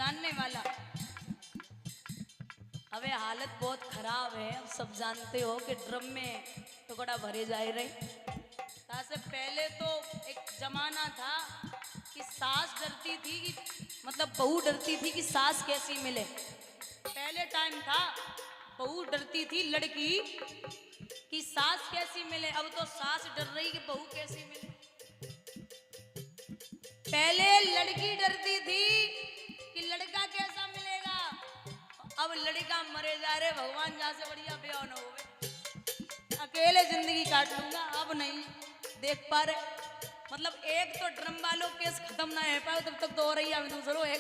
जानने वाला। अबे हालत बहुत खराब है, अब सब जानते हो कि ड्रम में टुकड़ा भरे जा रहे। तासे पहले तो एक जमाना था कि सास डरती थी कि मतलब बहू डरती थी कि सास कैसी मिले। पहले टाइम था बहू डरती थी लड़की कि सास कैसी मिले, अब तो सास डर रही कि बहू कैसी मिले। पहले लड़की डरती थी कि लड़का कैसा मिलेगा, अब लड़का मरे जा रहे, भगवान जहाँ से बढ़िया ब्याह न हो, अकेले जिंदगी काट लूंगा, अब नहीं देख पा रहे। मतलब एक तो ड्रम वालों केस खत्म ना है पाए तब तक तो हो रही है, दूसरों है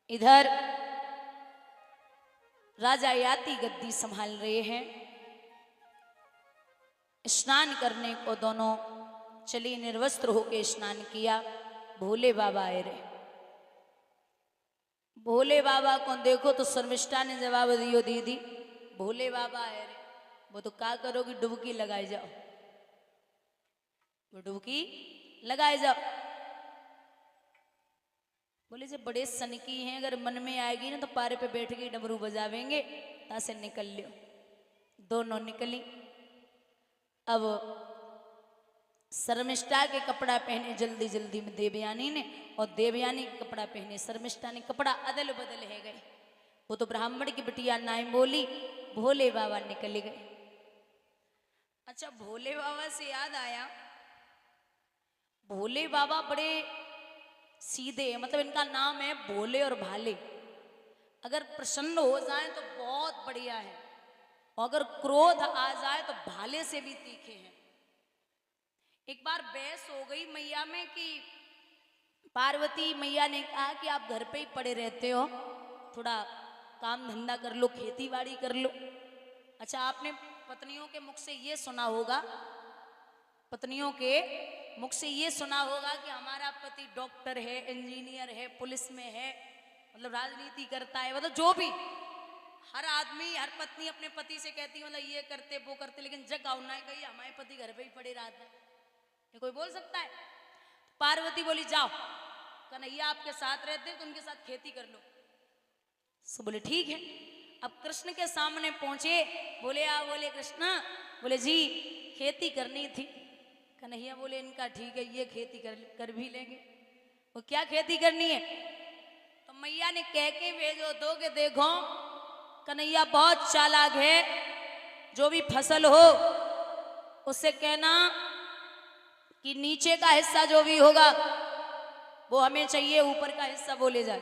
इधर राजा याति गद्दी संभाल रहे हैं। स्नान करने को दोनों चली, निर्वस्त्र होके स्नान किया। भोले बाबा आए रहे। भोले बाबा को देखो तो शर्मिष्ठा ने जवाब दियो, दीदी भोले बाबा आए रहे, वो तो क्या करोगी, डुबकी लगाए जाओ, वो डुबकी लगाए जाओ। बोले जो बड़े सनकी हैं, अगर मन में आएगी ना तो पारे पे बैठ के डमरू बजावेंगे, तासे निकल लियो। दोनों निकली। अब शर्मिष्ठा के कपड़ा पहने जल्दी जल्दी में देवयानी ने, और देवयानी के कपड़ा पहने शर्मिष्ठा ने, कपड़ा अदल बदल है गए। वो तो ब्राह्मण की बिटिया नाई बोली, भोले बाबा निकल गए। अच्छा, भोले बाबा से याद आया, भोले बाबा बड़े सीधे, मतलब इनका नाम है भोले और भाले। अगर प्रसन्न हो जाए तो बहुत बढ़िया है, और अगर क्रोध आ जाए तो भाले से भी तीखे हैं। एक बार बहस हो गई मैया में कि पार्वती मैया ने कहा कि आप घर पे ही पड़े रहते हो, थोड़ा काम धंधा कर लो, खेती बाड़ी कर लो। अच्छा, आपने पत्नियों के मुख से ये सुना होगा, पत्नियों के मुख से ये सुना होगा कि हमारा पति डॉक्टर है, इंजीनियर है, पुलिस में है, मतलब राजनीति करता है, मतलब जो भी, हर आदमी हर पत्नी अपने पति से कहती है मतलब ये करते वो करते, लेकिन जग गाँव ना कही हमारे पति घर पे ही पड़े रहते हैं, ये कोई बोल सकता है? पार्वती बोली जाओ, कन्हैया आपके साथ रहते हैं तो उनके साथ खेती कर लो। सो बोले ठीक है। अब कृष्ण के सामने पहुंचे, बोले आ, बोले कृष्णा, बोले जी खेती करनी थी। कन्हैया बोले इनका ठीक है, ये खेती कर भी लेंगे। वो क्या खेती करनी है? तो मैया ने कह के भेजो दो कि देखो कन्हैया बहुत चालाक है, जो भी फसल हो उससे कहना कि नीचे का हिस्सा जो भी होगा वो हमें चाहिए, ऊपर का हिस्सा वो ले जाए।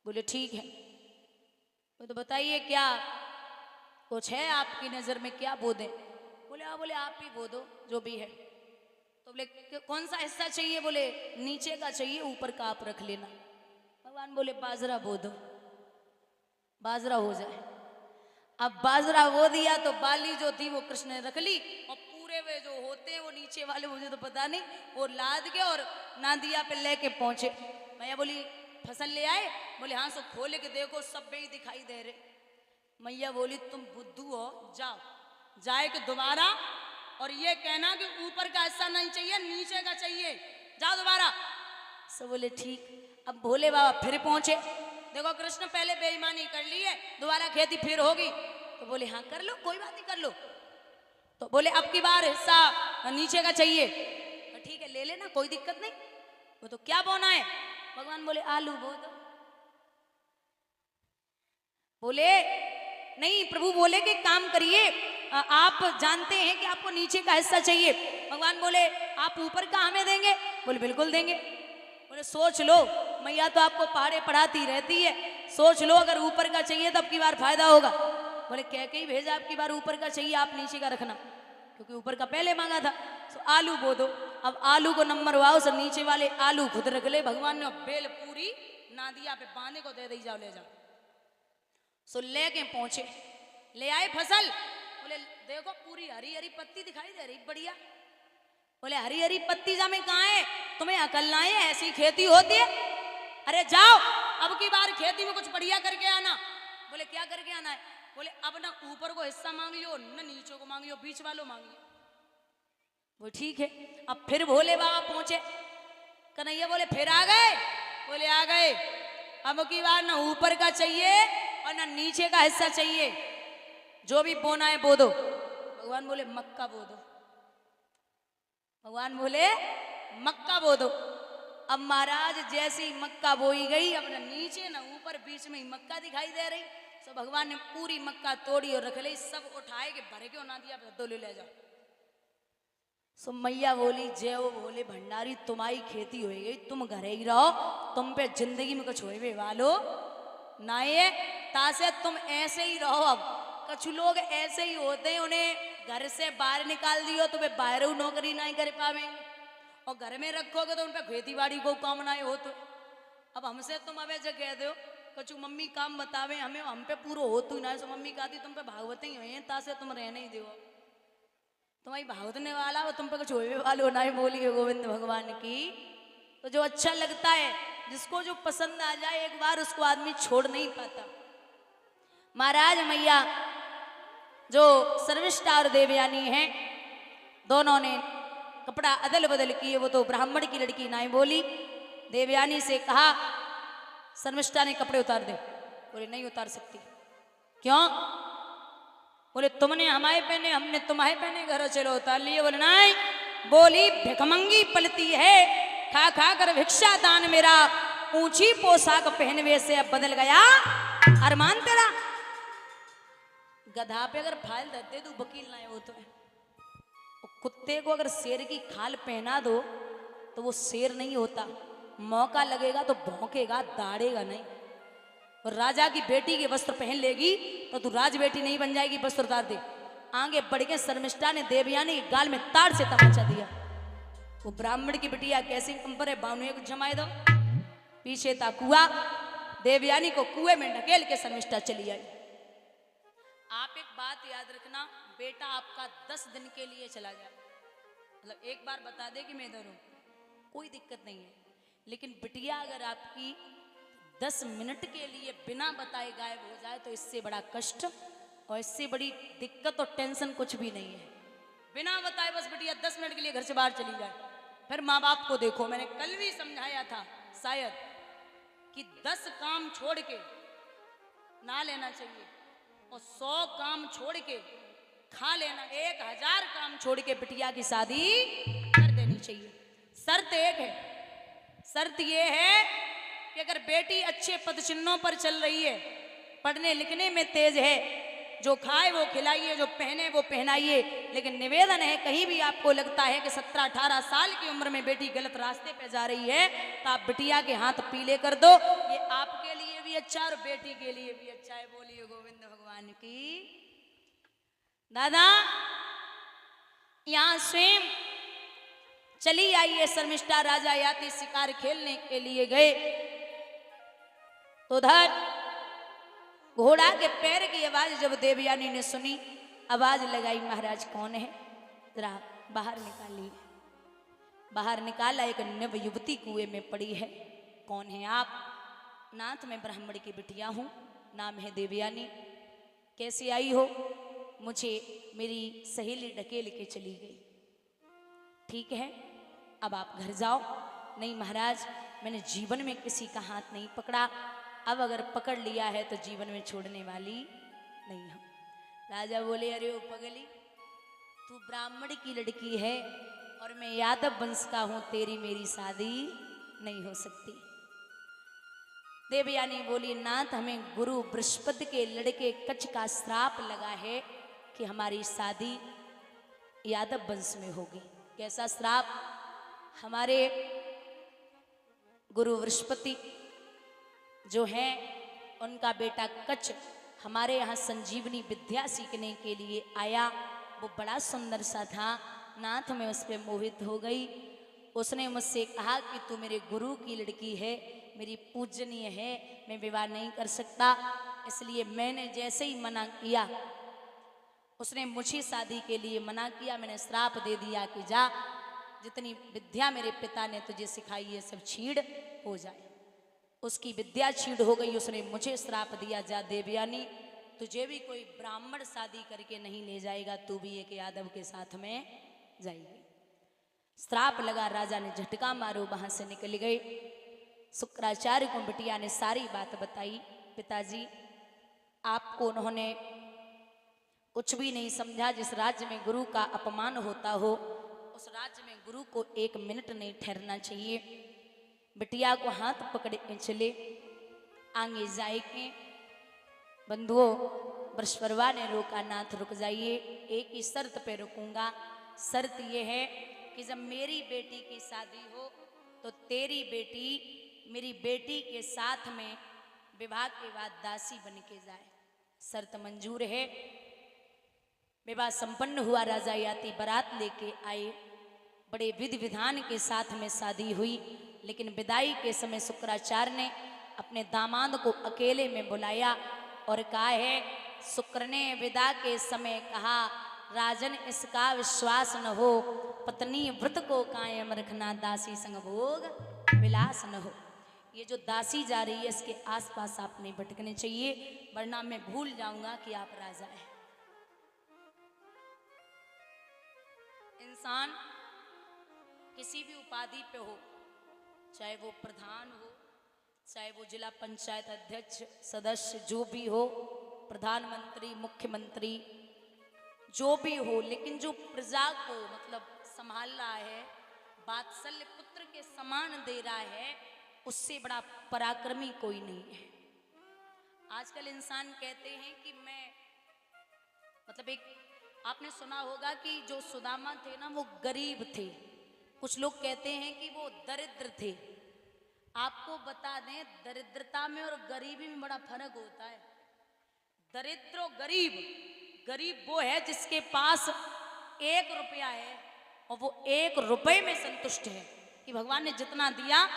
बोले ठीक है। तो बताइए क्या कुछ है आपकी नजर में, क्या बो दें? बोले हाँ, बोले आप ही बो दो जो भी है। तो बोले कौन सा हिस्सा चाहिए? बोले नीचे का चाहिए, ऊपर का आप रख लेना। भगवान बोले बाजरा बो दो, बाजरा हो जाए। अब बाजरा बो दिया तो बाली जो थी वो कृष्ण ने रख ली, और पूरे वे जो होते हैं वो नीचे वाले मुझे तो पता नहीं, वो लाद के और नादिया पे लेके पहुंचे। मैया बोली फसल ले आए? बोले हाँ। सो खोले के देखो सब ही दिखाई दे रहे। मैया बोली तुम बुद्धू हो, जाओ जाए के दोबारा और ये कहना कि ऊपर का हिस्सा नहीं चाहिए, नीचे का चाहिए, जाओ दोबारा। सब बोले ठीक। अब भोले बाबा फिर पहुंचे, देखो कृष्ण पहले बेईमानी कर ली है, दोबारा खेती फिर होगी। तो बोले हाँ कर लो, कोई बात नहीं कर लो। तो बोले अब की बार हिस्सा नीचे का चाहिए। तो ठीक है ले लेना, कोई दिक्कत नहीं। वो तो क्या बोना है? भगवान बोले आलू बो दो। बोले नहीं, प्रभु बोले कि काम करिए, आप जानते हैं कि आपको नीचे का हिस्सा चाहिए। भगवान बोले आप ऊपर का हमें देंगे? बोले बिल्कुल देंगे। बोले सोच लो, मैया तो आपको पहाड़े पढ़ाती रहती है, सोच लो अगर ऊपर का चाहिए तो अब की बार फायदा होगा। बोले कह के ही भेजा, आपकी बार ऊपर का चाहिए, आप नीचे का रखना, क्योंकि ऊपर का पहले मांगा था। तो आलू बो दो। अब आलू को नंबर वाओ से नीचे वाले आलू खुद रख ले भगवान ने, बेल पूरी नादिया पे बांधे को दे दी, जाओ ले जाओ। सो लेके पहुंचे, ले आए फसल। बोले देखो पूरी हरी हरी पत्ती दिखाई दे रही, बढ़िया। बोले हरी हरी पत्ती जामे कहाँ है, तुम्हें अकल ना है, ऐसी खेती होती है? अरे जाओ अब की बार खेती में कुछ बढ़िया करके आना। बोले क्या करके आना है? बोले अब ना ऊपर को हिस्सा मांग लियो, न नीचे को मांग लियो, बीच वालों मांग लियो। वो ठीक है। अब फिर भोले बाबा पहुंचे, कन्हैया बोले फिर आ गए? बोले आ गए। अब की बार ना ऊपर का चाहिए और ना नीचे का हिस्सा चाहिए, जो भी बोना है बो दो। भगवान बोले मक्का बो दो। भगवान बोले मक्का बो दो। अब महाराज जैसे ही मक्का बोई गई, अब ना नीचे ना ऊपर, बीच में ही मक्का दिखाई दे रही। तो भगवान ने पूरी मक्का तोड़ी और रख ली, सब उठाए के भरे के ना दिया, दो ले जाओ। सो मैया बोली जय हो भोले भंडारी, तुम्हारी खेती हो गई, तुम घर ही रहो, तुम पे जिंदगी में कुछ होए वालो ना ये, तासे तुम ऐसे ही रहो। अब कुछ लोग ऐसे ही होते हैं, उन्हें घर से बाहर निकाल दियो तो वे बाहर नौकरी नहीं कर पावेंगे, और घर में रखोगे तो उन पे खेती बाड़ी को काम ना हो। तो अब हमसे तुम अब ऐसे कह दो कछु मम्मी काम बतावे हमें, हम पे पूरा हो तू ना। सो मम्मी कहती तुम पे भागवत ही हुए, तासे तुम रहने ही दो, तुम्हारी भागवतने वाला वो तुम पे कुछ होवे वालो ना। बोलिए गोविंद भगवान की। तो जो अच्छा लगता है, जिसको जो पसंद आ जाए, एक बार उसको आदमी छोड़ नहीं पाता। महाराज मैया जो सर्विष्ठा और देवयानी हैं, दोनों ने कपड़ा अदल बदल किए। वो तो ब्राह्मण की लड़की नाई बोली, देवयानी से कहा शर्मिष्ठा ने कपड़े उतार दे। बोले नहीं उतार सकती। क्यों? बोले तुमने हमारे पहने, हमने तुम्हारे पहने, घर चलो उतार लिए। बोले नहीं। बोली भिखमंगी पलती है, खा खा कर भिक्षा दान मेरा, ऊंची पोशाक पहनवे से अब बदल गया अरमान तेरा। गधा पे अगर फाइल धरते तो वकील ना हो, तो कुत्ते को अगर शेर की खाल पहना दो तो वो शेर नहीं होता, मौका लगेगा तो भौंकेगा, दाड़ेगा नहीं। और राजा की बेटी के वस्त्र पहन लेगी तो तू राज बेटी नहीं बन जाएगी, वस्त्र उतार दे। आगे बढ़ के शर्मिष्ठा ने देवयानी के गाल में ताड़ से तमाचा दिया। वो ब्राह्मण की बिटिया कैसी कंपर है, बानुए को जमाए दो। पीछे था कुआ, देवयानी को कुएं में ढकेल के शर्मिष्ठा चली आई। आप एक बात याद रखना, बेटा आपका 10 दिन के लिए चला जाए, मतलब एक बार बता दे कि मैं इधर हूं, कोई दिक्कत नहीं है। लेकिन बिटिया अगर आपकी 10 मिनट के लिए बिना बताए गायब हो जाए तो इससे बड़ा कष्ट और इससे बड़ी दिक्कत और टेंशन कुछ भी नहीं है। बिना बताए बस बिटिया 10 मिनट के लिए घर से बाहर चली जाए, फिर माँ बाप को देखो। मैंने कल भी समझाया था शायद कि 10 काम छोड़ के ना लेना चाहिए और 100 काम छोड़ के खा लेना, 1000 काम छोड़ के बिटिया की शादी कर देनी चाहिए। शर्त एक है, शर्त ये है कि अगर बेटी अच्छे पद चिन्हों पर चल रही है, पढ़ने लिखने में तेज है, जो खाए वो खिलाइए, जो पहने वो पहनाइए। लेकिन निवेदन है, कहीं भी आपको लगता है कि 17-18 साल की उम्र में बेटी गलत रास्ते पे जा रही है तो आप बिटिया के हाथ पीले कर दो, ये आपके लिए भी अच्छा और बेटी के लिए भी अच्छा है। बोलिए गोविंद भगवान की। दादा यहां स्वयं चली आइए। शर्मिष्ठा राजा याती शिकार खेलने के लिए गए तो उधर घोड़ा के पैर की आवाज जब देवयानी ने सुनी, आवाज लगाई महाराज कौन है, जरा बाहर निकालिए। बाहर निकाला, एक नव युवती कुएं में पड़ी है। कौन है आप? नाथ मैं ब्राह्मण की बिटिया हूं, नाम है देवयानी। कैसे आई हो? मुझे मेरी सहेली ढकेल के चली गई। ठीक है अब आप घर जाओ। नहीं महाराज मैंने जीवन में किसी का हाथ नहीं पकड़ा, अब अगर पकड़ लिया है तो जीवन में छोड़ने वाली नहीं हूं। राजा बोले अरे ओ पगली, तू ब्राह्मण की लड़की है और मैं यादव वंश का हूं, तेरी मेरी शादी नहीं हो सकती। देवयानी बोली नाथ हमें गुरु बृहस्पति के लड़के कच्छ का श्राप लगा है कि हमारी शादी यादव वंश में होगी। कैसा श्राप? हमारे गुरु बृहस्पति जो हैं उनका बेटा कच्छ हमारे यहाँ संजीवनी विद्या सीखने के लिए आया। वो बड़ा सुंदर सा था। नाथ मैं उस पर मोहित हो गई। उसने मुझसे कहा कि तू मेरे गुरु की लड़की है, मेरी पूजनीय है, मैं विवाह नहीं कर सकता। इसलिए मैंने जैसे ही मना किया, उसने मुझे शादी के लिए मना किया। मैंने श्राप दे दिया कि जा, जितनी विद्या मेरे पिता ने तुझे सिखाई है सब छीड़ हो जाए। उसकी विद्या छीड़ हो गई। उसने मुझे श्राप दिया, जा देवयानी, तुझे भी कोई ब्राह्मण शादी करके नहीं ले जाएगा, तू भी एक यादव के साथ में जाएगी। श्राप लगा। राजा ने झटका मारो, वहां से निकल गए। शुक्राचार्य को बिटिया ने सारी बात बताई। पिताजी, आपको उन्होंने कुछ भी नहीं समझा। जिस राज्य में गुरु का अपमान होता हो, उस राज्य में गुरु को एक मिनट नहीं ठहरना चाहिए। बिटिया को हाथ पकड़े चले, आगे जाएंगे। बंधुओं, बृहस्पतिवार ने रोका, नाथ रुक जाइए, एक ही शर्त पे रुकूंगा। शर्त यह है कि जब मेरी बेटी की शादी हो तो तेरी बेटी मेरी बेटी के साथ में विवाह के बाद दासी बन के जाए। शर्त मंजूर है। विवाह संपन्न हुआ। राजा याति बारात लेके आए। बड़े विधि विधान के साथ में शादी हुई। लेकिन विदाई के समय शुक्राचार्य ने अपने दामाद को अकेले में बुलाया और कहा है, शुक्र ने विदा के समय कहा, राजन इसका विश्वास न हो, पत्नी व्रत को कायम रखना, दासी संग भोग विलास न हो। ये जो दासी जा रही है, इसके आसपास आप नहीं भटकने चाहिए, वरना मैं भूल जाऊंगा कि आप राजा हैं। इंसान किसी भी उपाधि पे हो, चाहे वो प्रधान हो, चाहे वो जिला पंचायत अध्यक्ष सदस्य जो भी हो, प्रधानमंत्री, मुख्यमंत्री जो भी हो, लेकिन जो प्रजा को मतलब संभाल रहा है, वात्सल्य पुत्र के समान दे रहा है, उससे बड़ा पराक्रमी कोई नहीं है। आजकल इंसान कहते हैं कि मैं मतलब एक आपने सुना होगा कि जो सुदामा थे ना, वो गरीब थे। कुछ लोग कहते हैं कि वो दरिद्र थे। आपको बता दें, दरिद्रता में और गरीबी में बड़ा फर्क होता है। दरिद्र और गरीब, गरीब वो है जिसके पास 1 रुपया है और वो 1 रुपये में संतुष्ट है कि भगवान ने जितना दिया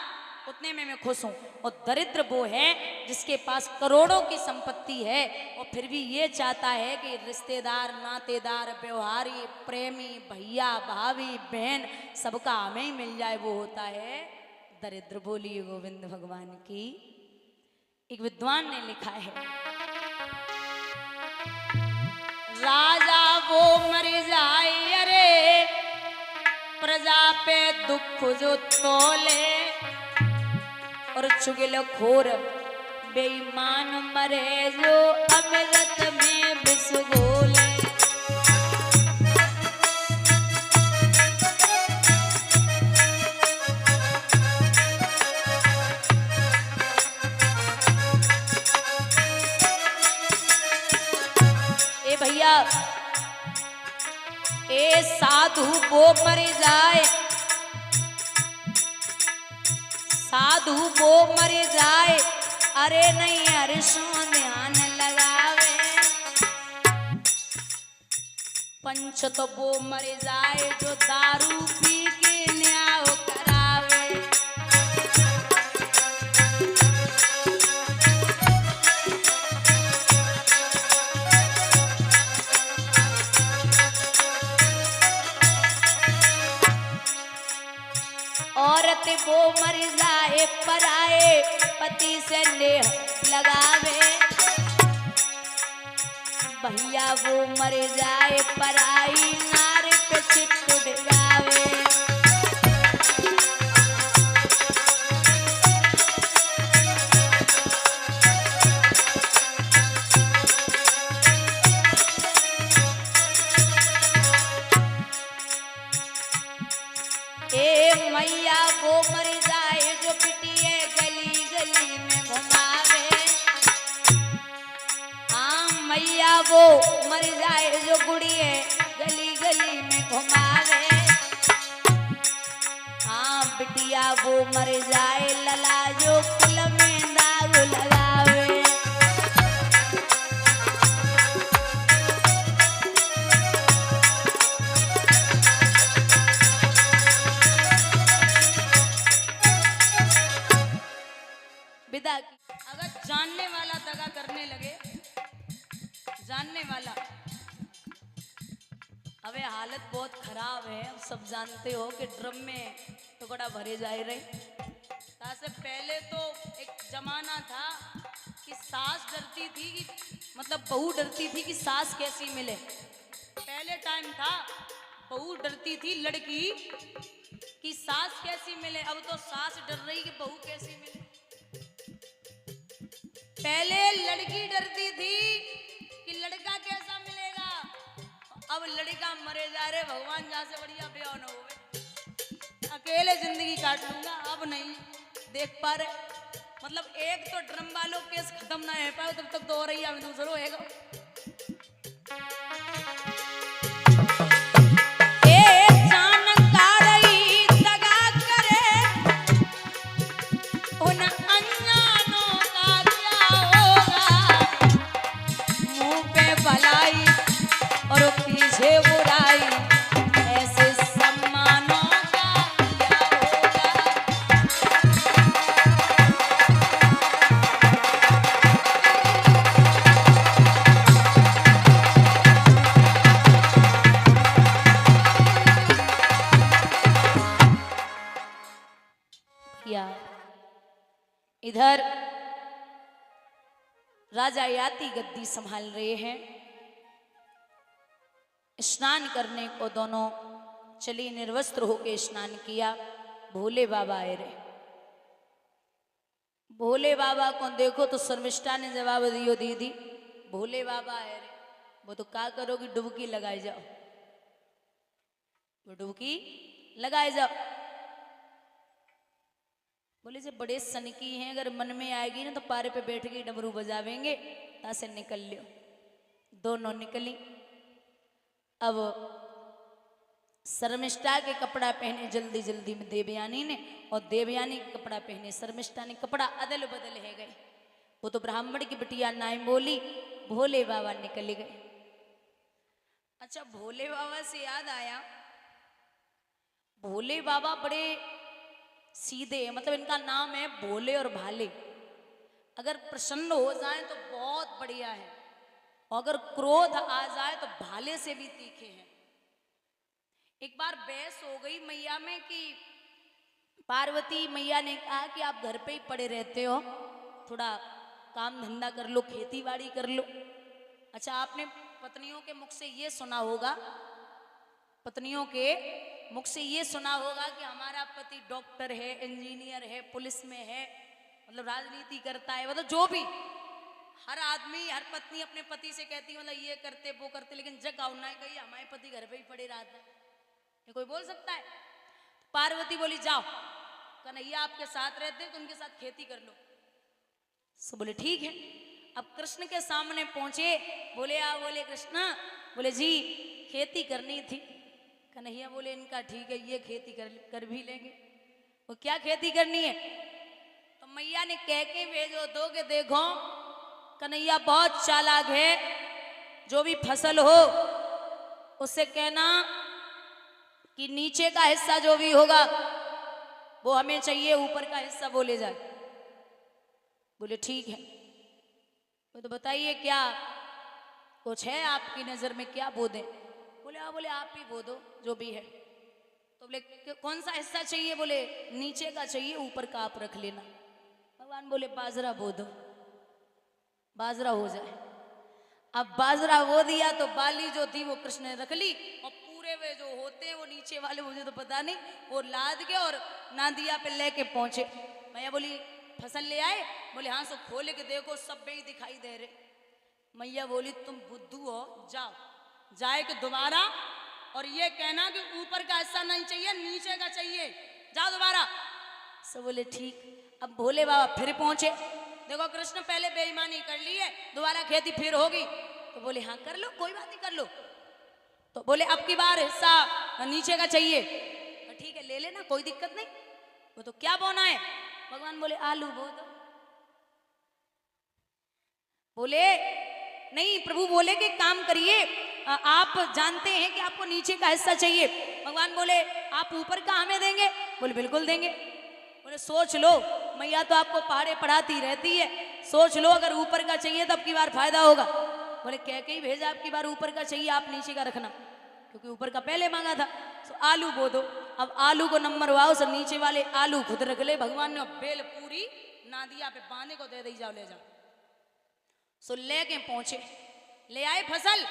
उतने में मैं खुश हूं। और दरिद्र वो है जिसके पास करोड़ों की संपत्ति है और फिर भी ये चाहता है कि रिश्तेदार, नातेदार, व्यवहारी, प्रेमी, भैया, भाभी, बहन सबका हमें ही मिल जाए, वो होता है दरिद्र। बोलिए गोविंद भगवान की। एक विद्वान ने लिखा है, राजा वो मर जाए अरे प्रजा पे दुख जो तोले, और चुगल खोर बेईमान मरे जो अमृत में विष घोले। ए भैया, ए साधु वो मर जाए, साधु वो मर जाए, अरे नहीं हर्षों ध्यान लगावे। पंच तो वो मर जाए जो दारू पी के न्याय करावे। औरत वो मर जाए पराए पति से नेह लगावे। भैया वो मर जाए पराई नार पे चित डिगावे। ए मैया वो मर जाए जो पिटिए गली गली में घुमावे। हाँ मैया वो मर जाए जो गुड़िए गली गली में घुमावे। हाँ बिटिया वो मर जाए लला जो कुल में दाग लगावे। अगर जानने वाला दगा करने लगे, जानने वाला, अबे हालत बहुत खराब है। अब सब जानते हो कि ड्रम में टुकड़ा भरे जाए रहे। तासे पहले तो एक जमाना था कि सास डरती थी कि मतलब बहू डरती थी कि सास कैसी मिले। पहले टाइम था बहू डरती थी लड़की कि सास कैसी मिले। अब तो सास डर रही कि बहू कैसी मिले। पहले लड़की डरती थी कि लड़का कैसा मिलेगा, अब लड़का मरे जा रहे भगवान जहाँ से बढ़िया ब्याह न हो, अकेले जिंदगी काट लूंगा। अब नहीं देख पा रहे, मतलब एक तो ड्रम वालों केस खत्म ना हो पाए तब तक तो हो रही है, दूसरों होएगा। इधर राजा याति गद्दी संभाल रहे हैं। स्नान करने को दोनों चली, निर्वस्त्र होके स्नान किया। भोले बाबा आए रहे। भोले बाबा को देखो तो शर्मिष्ठा ने जवाब दियो, दीदी भोले बाबा आए रहे, वो तो क्या करोगी, डुबकी लगाए जाओ, वो डुबकी लगाए जाओ। बोले जे बड़े सनकी हैं, अगर मन में आएगी ना तो पारे पे बैठ के डमरू बजावेंगे, तासे निकल लियो। दोनों निकली। अब शर्मिष्ठा के कपड़ा पहने जल्दी जल्दी में देवयानी ने, और देवयानी के कपड़ा पहने शर्मिष्ठा ने। कपड़ा अदल बदल है गए। वो तो ब्राह्मण की बिटिया नाई बोली, भोले बाबा निकल गए। अच्छा, भोले बाबा से याद आया, भोले बाबा बड़े सीधे, मतलब इनका नाम है भोले और भाले। अगर प्रसन्न हो जाए तो बहुत बढ़िया है, और अगर क्रोध आ जाए तो भाले से भी तीखे हैं। एक बार बहस हो गई मैया में कि पार्वती मैया ने कहा कि आप घर पे ही पड़े रहते हो, थोड़ा काम धंधा कर लो, खेती बाड़ी कर लो। अच्छा, आपने पत्नियों के मुख से ये सुना होगा, पत्नियों के मुख से ये सुना होगा कि हमारा पति डॉक्टर है, इंजीनियर है, पुलिस में है, मतलब राजनीति करता है, मतलब जो भी। हर आदमी, हर पत्नी अपने पति से कहती है मतलब ये करते वो करते, लेकिन जग ना कही हमारे पति घर पे ही पड़े रहते, ये कोई बोल सकता है? पार्वती बोली जाओ, कन्हैया आपके साथ रहते तो उनके साथ खेती कर लो। सो बोले ठीक है। अब कृष्ण के सामने पहुंचे, बोले आ, बोले कृष्णा, बोले जी खेती करनी थी। कन्हैया बोले इनका ठीक है, ये खेती कर भी लेंगे। वो क्या खेती करनी है? तो मैया ने कह के भेजो दो कि देखो कन्हैया बहुत चालाक है, जो भी फसल हो उससे कहना कि नीचे का हिस्सा जो भी होगा वो हमें चाहिए, ऊपर का हिस्सा वो ले जाए। बोले ठीक है। तो बताइए क्या कुछ है आपकी नजर में, क्या बो दें? बोले हाँ, बोले आप ही बो दो जो भी है। तो बोले कौन सा हिस्सा चाहिए? बोले नीचे का चाहिए, ऊपर का आप रख लेना। भगवान बोले बाजरा बो दो, बाजरा हो जाए। अब बाजरा बो दिया तो बाली जो थी वो कृष्ण ने रख ली, और पूरे वे जो होते हैं वो नीचे वाले मुझे तो पता नहीं, वो लाद के और नादिया पे लेके पहुंचे। मैया बोली फसल ले आए? बोले हाँ। सब खोले के देखो सब भी दिखाई दे रहे। मैया बोली तुम बुद्धू हो, जाओ जाए के दोबारा और ये कहना कि ऊपर का हिस्सा नहीं चाहिए, नीचे का चाहिए, जाओ दोबारा। सब बोले ठीक। अब भोले बाबा फिर पहुंचे, देखो कृष्ण पहले बेईमानी कर ली है, दोबारा खेती फिर होगी। तो बोले हाँ कर लो, कोई बात नहीं कर लो। तो बोले अब की बार हिस्सा नीचे का चाहिए। तो ठीक है ले लेना, कोई दिक्कत नहीं। वो तो क्या बोना है? भगवान बोले आलू बो दो। बोले नहीं प्रभु, बोले कि काम करिए, आप जानते हैं कि आपको नीचे का हिस्सा चाहिए। भगवान बोले आप ऊपर का हमें देंगे? बोले बिल्कुल देंगे। बोले सोच लो, मैया तो आपको पहाड़े पढ़ाती रहती है, सोच लो अगर ऊपर का चाहिए तो अब की बार फायदा होगा। बोले कह के ही भेजा, अब की बार ऊपर का चाहिए, आप नीचे का रखना, क्योंकि ऊपर का पहले मांगा था। तो आलू बो दो। अब आलू को नंबर वाओ से नीचे वाले आलू खुद रख ले भगवान ने, बेल पूरी नादिया पे बांधे को दे दी, जाओ ले जाओ। सो लेके पहुंचे, ले आए फसल।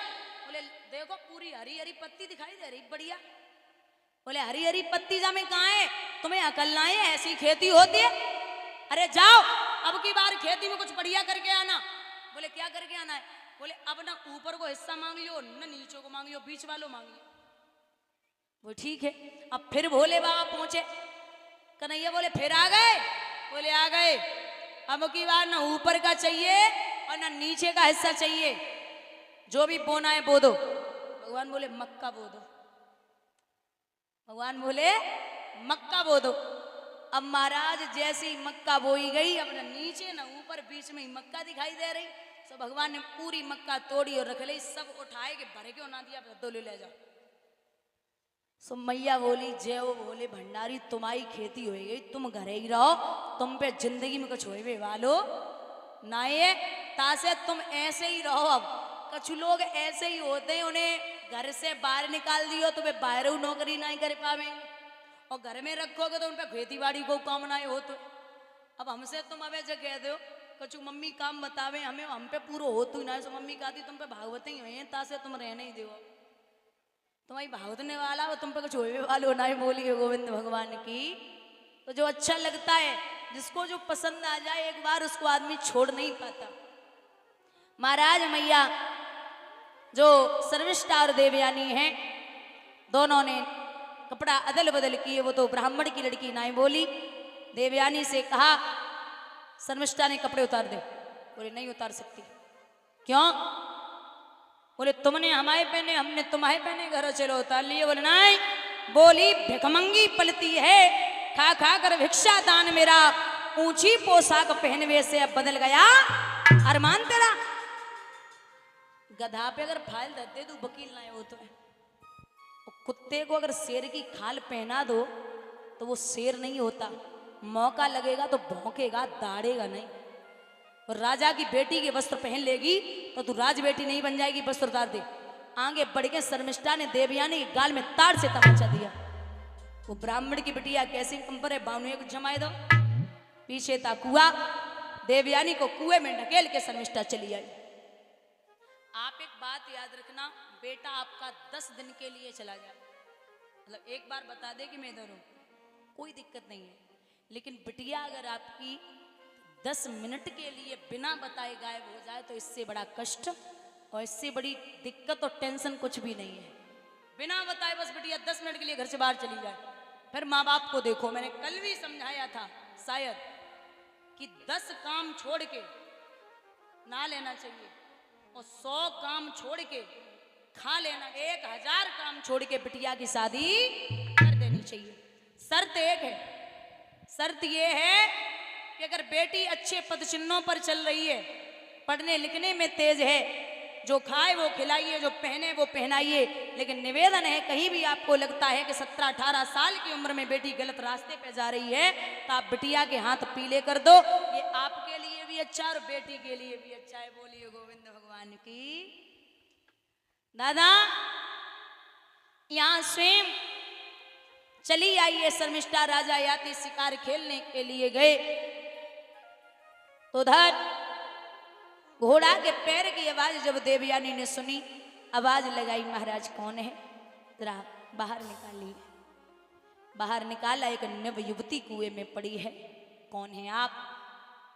बोले देखो पूरी हरी हरी पत्ती दिखाई दे रही, बढ़िया। बोले हरी हरी पत्ती जामे कहाँ है, तुम्हें अकल ना है, ऐसी खेती होती है? अरे जाओ अब की बार खेती में कुछ बढ़िया करके आना। बोले क्या करके आना है? बोले अब ना ऊपर को हिस्सा मांग लियो, न नीचे को मांग लियो, बीच वालों मांग लियो। वो ठीक है। अब फिर भोले बाबा पहुंचे, कन्हैया बोले फिर आ गए? बोले आ गए। अब की बार ना ऊपर का चाहिए और ना नीचे का हिस्सा चाहिए, जो भी बोना है बो दो। भगवान बोले मक्का बो दो। भगवान बोले मक्का बो दो। अब महाराज जैसे ही मक्का बोई गई, अब ना नीचे ना ऊपर, बीच में ही मक्का दिखाई दे रही। तो भगवान ने पूरी मक्का तोड़ी और रख ली, सब उठाए के भरे के ना दिया, दो ले जाओ। सो मैया बोली जय हो भोले भंडारी, तुम्हारी खेती हो गई, तुम घरे ही रहो, तुम पे जिंदगी में कुछ होए वालो ना ये, तासे तुम ऐसे ही रहो। अब कुछ लोग ऐसे ही होते हैं, उन्हें घर से बाहर निकाल दियो तो वे बाहर नौकरी नहीं कर पावेंगे, और घर में रखोगे तो उन पे खेती बाड़ी को काम ना हो। तो अब हमसे तुम अब ऐसे कह दो कछु मम्मी काम बतावे हमें, हम पे पूरा हो तू ना, सो मम्मी कहती तुम पे भागवत ही हुए हैं, तासे तुम रहने ही दो, तुम्हारी भागवतने वाला हो, तुम पे कुछ होने वालो ना ही। बोलिए गोविंद भगवान की। तो जो अच्छा लगता है, जिसको जो पसंद आ जाए, एक बार उसको आदमी छोड़ नहीं पाता। महाराज मैया जो शर्मिष्ठा और देवयानी हैं, दोनों ने कपड़ा अदल बदल किए। वो तो ब्राह्मण की लड़की ना ही बोली, देवयानी से कहा शर्मिष्ठा ने कपड़े उतार दे। बोले नहीं उतार सकती। क्यों? बोले तुमने हमारे पहने, हमने तुम्हारे पहने, घर चलो उतार लिए। बोले नहीं। बोली भिखमंगी पलती है, खा खा कर भिक्षा दान मेरा, ऊंची पोशाक पहनवे से अब बदल गया अरमान तेरा। गधा पे अगर फाइल दे दो वकील ना हो तो, कुत्ते को अगर शेर की खाल पहना दो तो वो शेर नहीं होता, मौका लगेगा तो भौंकेगा, दाड़ेगा नहीं। और राजा की बेटी के वस्त्र पहन लेगी तो तू राज बेटी नहीं बन जाएगी, वस्त्र उतार दे। आगे बढ़ के शर्मिष्ठा ने देवयानी के गाल में ताड़ से तमाचा दिया। वो ब्राह्मण की बिटिया कैसी कंपर है, बानुए को जमाए दो। पीछे था कुआ, देवयानी को कुएं में ढकेल के शर्मिष्ठा चली आई। आप एक बात याद रखना, बेटा आपका 10 दिन के लिए चला जाए, मतलब एक बार बता दे कि मैं इधर हूं, कोई दिक्कत नहीं है। लेकिन बिटिया अगर आपकी 10 मिनट के लिए बिना बताए गायब हो जाए तो इससे बड़ा कष्ट और इससे बड़ी दिक्कत और टेंशन कुछ भी नहीं है। बिना बताए बस बिटिया 10 मिनट के लिए घर से बाहर चली जाए, फिर माँ बाप को देखो। मैंने कल भी समझाया था शायद कि 10 काम छोड़ के ना लेना चाहिए और 100 काम छोड़ के खा लेना, 1000 काम छोड़ के बिटिया की शादी कर देनी चाहिए। शर्त एक है, शर्त ये है कि अगर बेटी अच्छे पद चिन्हों पर चल रही है, पढ़ने लिखने में तेज है, जो खाए वो खिलाइए, जो पहने वो पहनाइए। लेकिन निवेदन है, कहीं भी आपको लगता है कि 17-18 साल की उम्र में बेटी गलत रास्ते पे जा रही है तो आप बिटिया के हाथ पीले कर दो, ये आपके लिए भी अच्छा और बेटी के लिए भी अच्छा है। बोलिए गोविंद भगवान की। दादा यहां स्वयं चली आइए, शर्मिष्ठा राजा याती शिकार खेलने के लिए गए तो उधर घोड़ा के पैर की आवाज जब देवयानी ने सुनी, आवाज लगाई महाराज कौन है, जरा बाहर निकालिए। बाहर निकाला, एक नव युवती कुएं में पड़ी है। कौन है आप?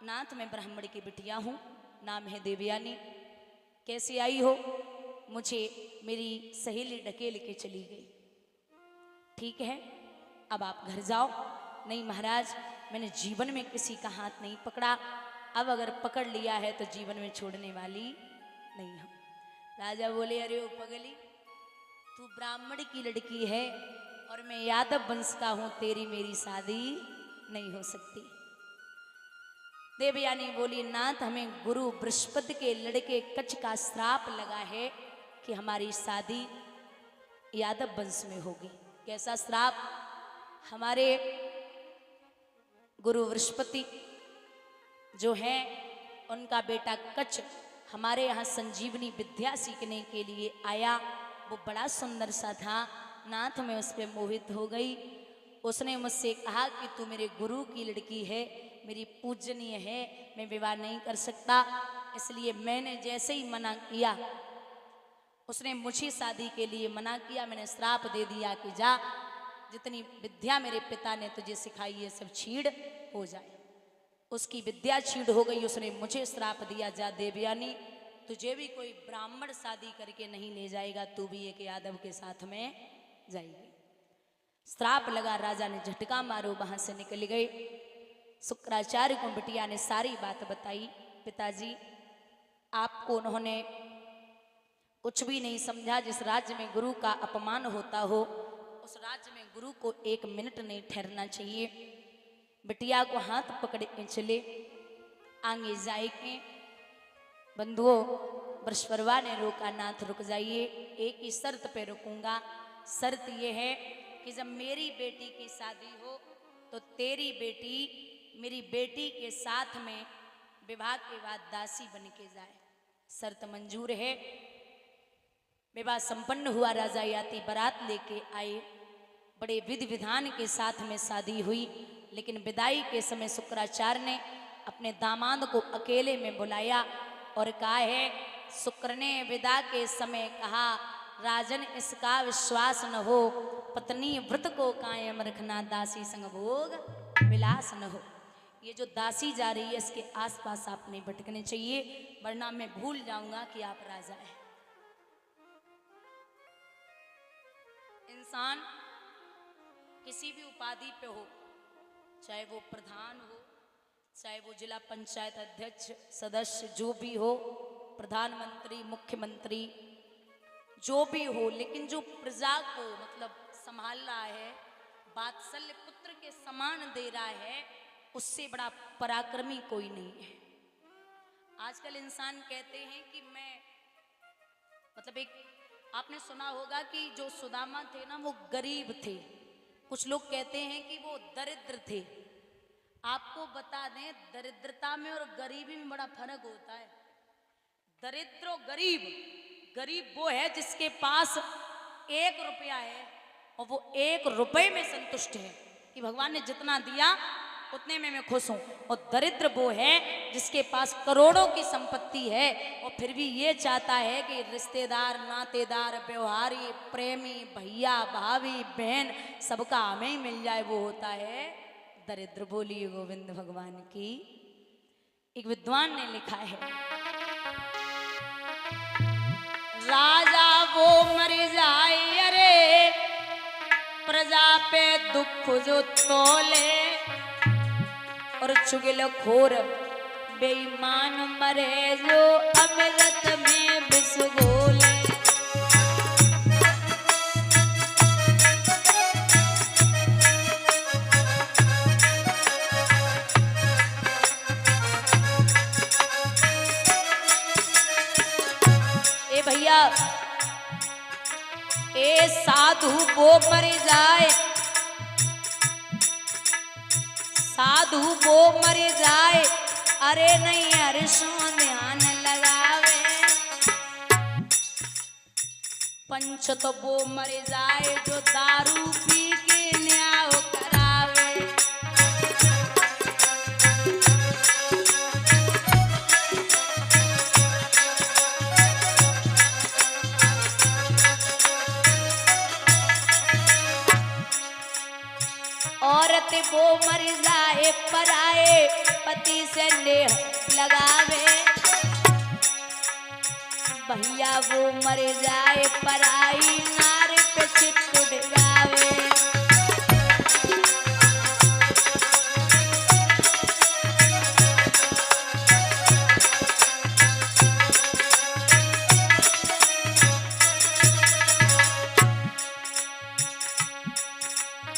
नाथ मैं ब्राह्मण की बिटिया हूं, नाम है देवयानी। कैसे आई हो? मुझे मेरी सहेली ढकेल के चली गई। ठीक है अब आप घर जाओ। नहीं महाराज मैंने जीवन में किसी का हाथ नहीं पकड़ा, अब अगर पकड़ लिया है तो जीवन में छोड़ने वाली नहीं हूं। राजा बोले अरे ओ पगली, तू ब्राह्मण की लड़की है और मैं यादव वंश का हूं, तेरी मेरी शादी नहीं हो सकती। देवयानी बोली नाथ हमें गुरु बृहस्पति के लड़के कच्छ का श्राप लगा है कि हमारी शादी यादव वंश में होगी। कैसा श्राप? हमारे गुरु बृहस्पति जो हैं उनका बेटा कच्छ हमारे यहाँ संजीवनी विद्या सीखने के लिए आया। वो बड़ा सुंदर सा था। नाथ मैं उस पर मोहित हो गई। उसने मुझसे कहा कि तू मेरे गुरु की लड़की है, मेरी पूजनीय है, मैं विवाह नहीं कर सकता। इसलिए मैंने जैसे ही मना किया, उसने मुझे शादी के लिए मना किया। मैंने श्राप दे दिया कि जा, जितनी विद्या मेरे पिता ने तुझे सिखाई है सब छीड़ हो जाए। उसकी विद्या छीड़ हो गई। उसने मुझे श्राप दिया, जा देवयानी, तुझे भी कोई ब्राह्मण शादी करके नहीं ले जाएगा, तू भी एक यादव के साथ में जाएगी। श्राप लगा। राजा ने झटका मारो, वहां से निकल गए। शुक्राचार्य को बिटिया ने सारी बात बताई। पिताजी, आपको उन्होंने कुछ भी नहीं समझा। जिस राज्य में गुरु का अपमान होता हो, उस राज्य में गुरु को एक मिनट नहीं ठहरना चाहिए। बिटिया को हाथ पकड़ के चले, आगे जाएंगे। बंधुओं, बृहस्पतिवा ने रोका, नाथ रुक जाइए, एक ही शर्त पे रुकूंगा। शर्त यह है कि जब मेरी बेटी की शादी हो तो तेरी बेटी मेरी बेटी के साथ में विवाह के बाद दासी बन के जाए। शर्त मंजूर है। विवाह संपन्न हुआ। राजा याति बारात लेके आए। बड़े विधि विधान के साथ में शादी हुई। लेकिन विदाई के समय शुक्राचार्य ने अपने दामाद को अकेले में बुलाया और कहा है, शुक्र ने विदा के समय कहा, राजन इसका विश्वास न हो, पत्नी व्रत को कायम रखना, दासी संग भोग विलास न हो। ये जो दासी जा रही है, इसके आसपास आप नहीं भटकने चाहिए, वरना मैं भूल जाऊंगा कि आप राजा हैं। इंसान किसी भी उपाधि पे हो, चाहे वो प्रधान हो, चाहे वो जिला पंचायत अध्यक्ष सदस्य जो भी हो, प्रधानमंत्री, मुख्यमंत्री जो भी हो, लेकिन जो प्रजा को मतलब संभाल रहा है, वात्सल्य पुत्र के समान दे रहा है, उससे बड़ा पराक्रमी कोई नहीं है। आजकल इंसान कहते हैं कि मैं मतलब एक आपने सुना होगा कि जो सुदामा थे ना, वो गरीब थे। कुछ लोग कहते हैं कि वो दरिद्र थे। आपको बता दें, दरिद्रता में और गरीबी में बड़ा फर्क होता है। दरिद्र और गरीब, गरीब वो है जिसके पास 1 रुपया है और वो 1 रुपये में संतुष्ट है कि भगवान ने जितना दिया उतने में मैं खुश हूं। और दरिद्र वो है जिसके पास करोड़ों की संपत्ति है और फिर भी ये चाहता है कि रिश्तेदार, नातेदार, व्यवहारी, प्रेमी, भैया, भाभी, बहन सबका हमें ही मिल जाए, वो होता है दरिद्र। बोलिए गोविंद भगवान की। एक विद्वान ने लिखा है, राजा वो मर जाए अरे प्रजा पे दुख जो तोले, और चुगल खोर बेईमान मरे जो अमृत में विष घोले। ए भैया, ए साधु वो मर जाए, साधु वो मर जाए, अरे नहीं हर्षों ध्यान लगावे। पंच तो वो मर जाए जो दारू पी के न्याय करावे। औरत वो मर जाए पराए पति से नेह लगावे। भैया वो मर जाए पराई नार पे चित उड़ावे।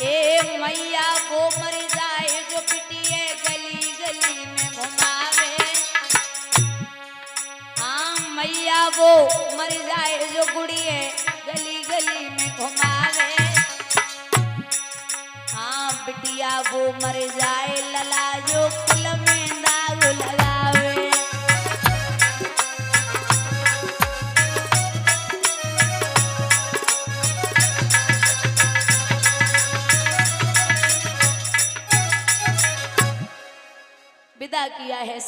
ए मैया वो मर जाए जो पिटिए गली गली में घुमावे। हाँ मैया वो मर जाए जो गुड़िए गली गली में घुमावे। हाँ बिटिया वो मर जाए लला जो कुल में दाग लगावे। क्या किया है।